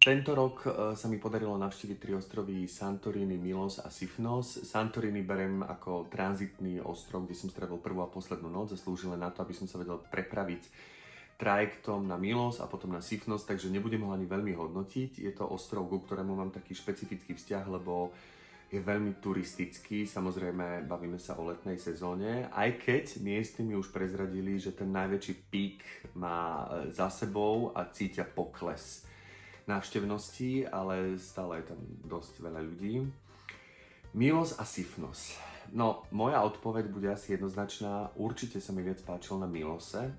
Tento rok sa mi podarilo navštíviť 3 ostrovy Santorini, Milos a Sifnos. Santorini berem ako tranzitný ostrov, kde som strávil prvú a poslednú noc a slúžil len na to, aby som sa vedel prepraviť trajektom na Milos a potom na Sifnos, takže nebudem ho ani veľmi hodnotiť. Je to ostrov, ku ktorému mám taký špecifický vzťah, lebo je veľmi turistický, samozrejme bavíme sa o letnej sezóne, aj keď miestni mi už prezradili, že ten najväčší pík má za sebou a cítia pokles návštevnosti, ale stále je tam dosť veľa ľudí. Milos a Sifnos. No, moja odpoveď bude asi jednoznačná. Určite sa mi viac páčil na Milose.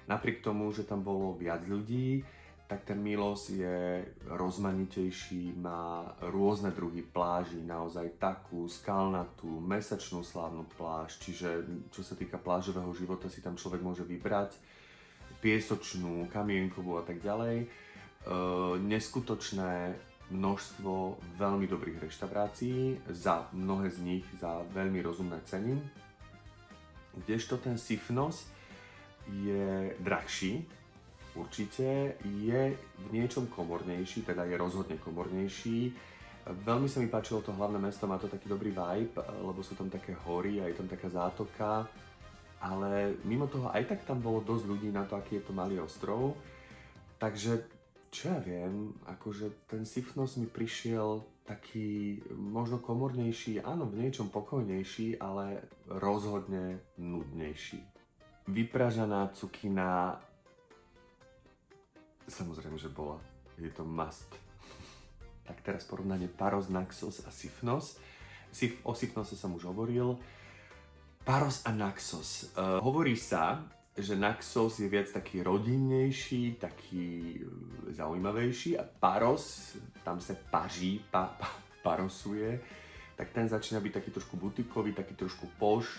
Napriek tomu, že tam bolo viac ľudí, tak ten Milos je rozmanitejší, má rôzne druhy pláží, naozaj takú skalnatú, mesačnú slávnu pláž, čiže čo sa týka plážového života si tam človek môže vybrať, piesočnú, kamienkovú a tak ďalej. Neskutočné množstvo veľmi dobrých reštaurácií, za mnohé z nich za veľmi rozumné ceny. Kdežto ten Sifnos je drahší, určite, je v niečom komornejší, teda je rozhodne komornejší. Veľmi sa mi páčilo to hlavné mesto, má to taký dobrý vibe, lebo sú tam také hory a je tam taká zátoka, ale mimo toho aj tak tam bolo dosť ľudí na to, aký je to malý ostrov, takže čo ja viem, akože ten Sifnos mi prišiel taký možno komornejší, áno, v niečom pokojnejší, ale rozhodne nudnejší. Vypražaná cukina, samozrejme, že bola. Je to must. Tak teraz porovnanie Paros, Naxos a Sifnos. O Sifnose som už hovoril. Paros a Naxos. Hovorí sa, že Naxos je viac taký rodinnejší, taký zaujímavejší a Paros, tam sa paží, parosuje, tak ten začína byť taký trošku butikový, taký trošku poš.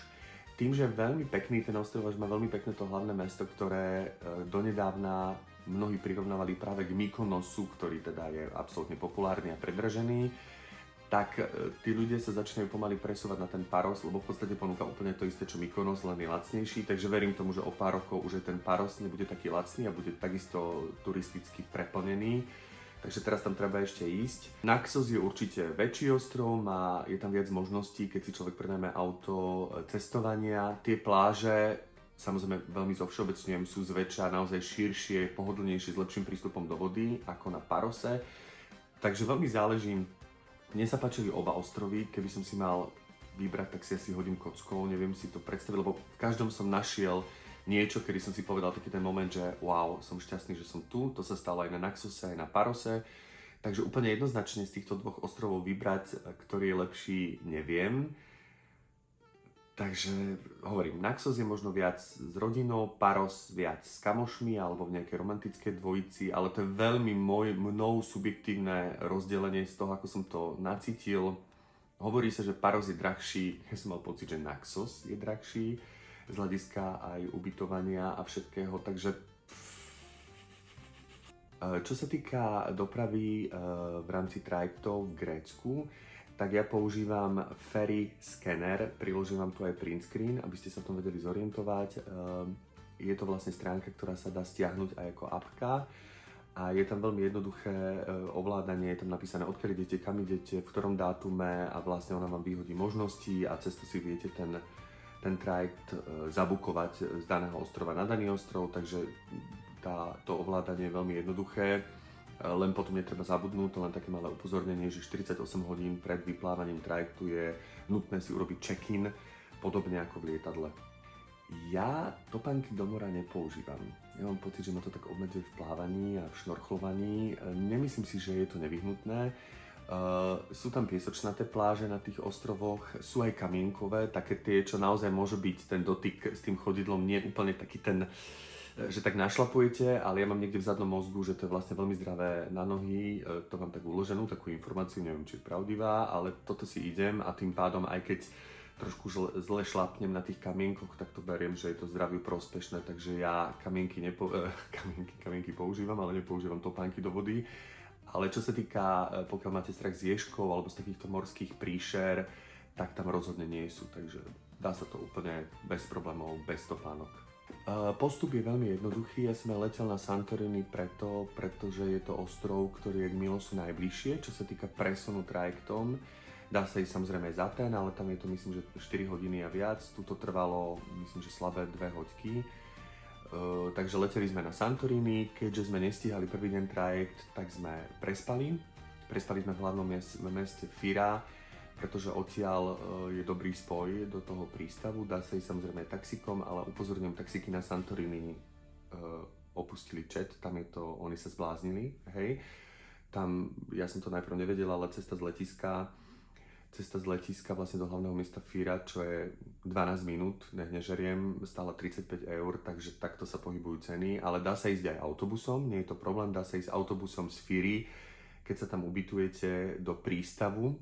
Tým, že je veľmi pekný ten ostrov, že má veľmi pekné to hlavné mesto, ktoré donedávna mnohí prirovnávali práve k Mykonosu, ktorý teda je absolútne populárny a predražený, tak tí ľudia sa začínajú pomaly presúvať na ten Paros, lebo v podstate ponúka úplne to isté, čo Mykonos, len je lacnejší, takže verím tomu, že o pár rokov už ten Paros nebude taký lacný a bude takisto turisticky preplnený. Takže teraz tam treba ešte ísť. Naxos je určite väčší ostrov, je tam viac možností, keď si človek prenajme auto, cestovania. Tie pláže, samozrejme veľmi zovšeobecňujem, sú zväčša naozaj širšie, pohodlnejšie, s lepším prístupom do vody ako na Parose. Takže veľmi záleží. Mne sa páčili oba ostrovy, keby som si mal vybrať, tak si asi hodím kockou, neviem si to predstaviť, lebo v každom som našiel niečo, kedy som si povedal taký ten moment, že wow, som šťastný, že som tu, to sa stalo aj na Naxose, aj na Parose, takže úplne jednoznačne z týchto dvoch ostrovov vybrať, ktorý je lepší, neviem. Takže hovorím, Naxos je možno viac s rodinou, Paros viac s kamošmi alebo v nejakej romantickej dvojici, ale to je veľmi mnou subjektívne rozdelenie z toho, ako som to nacítil. Hovorí sa, že Paros je drahší, ja som mal pocit, že Naxos je drahší z hľadiska aj ubytovania a všetkého, takže čo sa týka dopravy v rámci trajektov v Grécku, tak ja používam Ferry Scanner, priložím vám tu aj print screen, aby ste sa v tom vedeli zorientovať. Je to vlastne stránka, ktorá sa dá stiahnuť aj ako appka a je tam veľmi jednoduché ovládanie, je tam napísané, odkiaľ idete, kam idete, v ktorom dátume a vlastne ona vám vyhodí možnosti a cez to si viete ten trajekt zabukovať z daného ostrova na daný ostrov, takže to ovládanie je veľmi jednoduché. Len potom netreba zabudnúť, to len také malé upozornenie, že 48 hodín pred vyplávaním trajektu je nutné si urobiť check-in, podobne ako v lietadle. Ja topánky do mora nepoužívam. Ja mám pocit, že ma to tak obmedzuje v plávaní a v šnorchlovaní. Nemyslím si, že je to nevyhnutné. Sú tam piesočnaté pláže na tých ostrovoch, sú aj kamienkové, také tie, čo naozaj môže byť ten dotyk s tým chodidlom nie úplne taký ten, že tak našlapujete, ale ja mám niekde v zadnom mozgu, že to je vlastne veľmi zdravé na nohy, to mám tak uloženú, takú informáciu, neviem, či je pravdivá, ale toto si idem a tým pádom, aj keď trošku zle šlapnem na tých kamienkoch, tak to beriem, že je to zdraviu prospešné, takže ja kamienky používam, ale nepoužívam topánky do vody. Ale čo sa týka, pokiaľ máte strach z ježkov alebo z takýchto morských príšer, tak tam rozhodne nie sú, takže dá sa to úplne bez problémov, bez topánok. Postup je veľmi jednoduchý. Ja som letel na Santorini pretože je to ostrov, ktorý je k Milosu najbližšie, čo sa týka presunu trajektom. Dá sa ísť samozrejme aj za ten, ale tam je to myslím, že 4 hodiny a viac. Tuto trvalo myslím, že slabé 2 hodky. Takže leteli sme na Santorini, keďže sme nestihali prvý deň trajekt, tak sme prespali. Prespali sme v hlavnom meste Fira, pretože odtiaľ je dobrý spoj do toho prístavu. Dá sa ísť samozrejme aj taxikom, ale upozorňujem, taxíky na Santorini opustili chat, tam je to, oni sa zbláznili, hej. Tam, ja som to najprv nevedel, ale cesta z letiska vlastne do hlavného mesta Fira, čo je 12 minút, nežeriem, stále 35 eur, takže takto sa pohybujú ceny, ale dá sa ísť aj autobusom, nie je to problém, dá sa ísť autobusom z Firy, keď sa tam ubytujete do prístavu,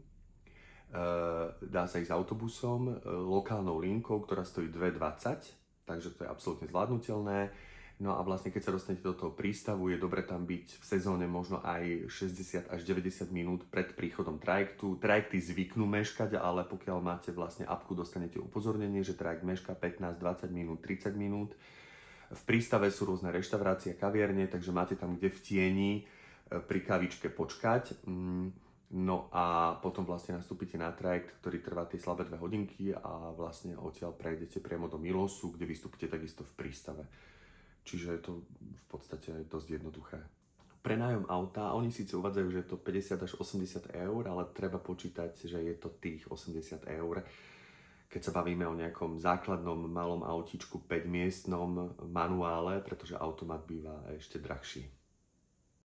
dá sa ísť autobusom, lokálnou linkou, ktorá stojí 2,20, takže to je absolútne zvládnutelné. No a vlastne keď sa dostanete do toho prístavu, je dobre tam byť v sezóne možno aj 60 až 90 minút pred príchodom trajektu. Trajekty zvyknú meškať, ale pokiaľ máte vlastne apku, dostanete upozornenie, že trajekt meška 15, 20 minút, 30 minút. V prístave sú rôzne reštaurácie, kaviarne, takže máte tam kde v tieni pri kavičke počkať. No a potom vlastne nastúpite na trajekt, ktorý trvá tie slabé 2 hodinky a vlastne odtiaľ prejdete priamo do Milosu, kde vystúpite takisto v prístave. Čiže je to v podstate dosť jednoduché. Prenájom auta, oni síce uvádzajú, že je to 50 až 80 eur, ale treba počítať, že je to tých 80 eur. Keď sa bavíme o nejakom základnom malom autíčku 5-miestnom manuále, pretože automat býva ešte drahší.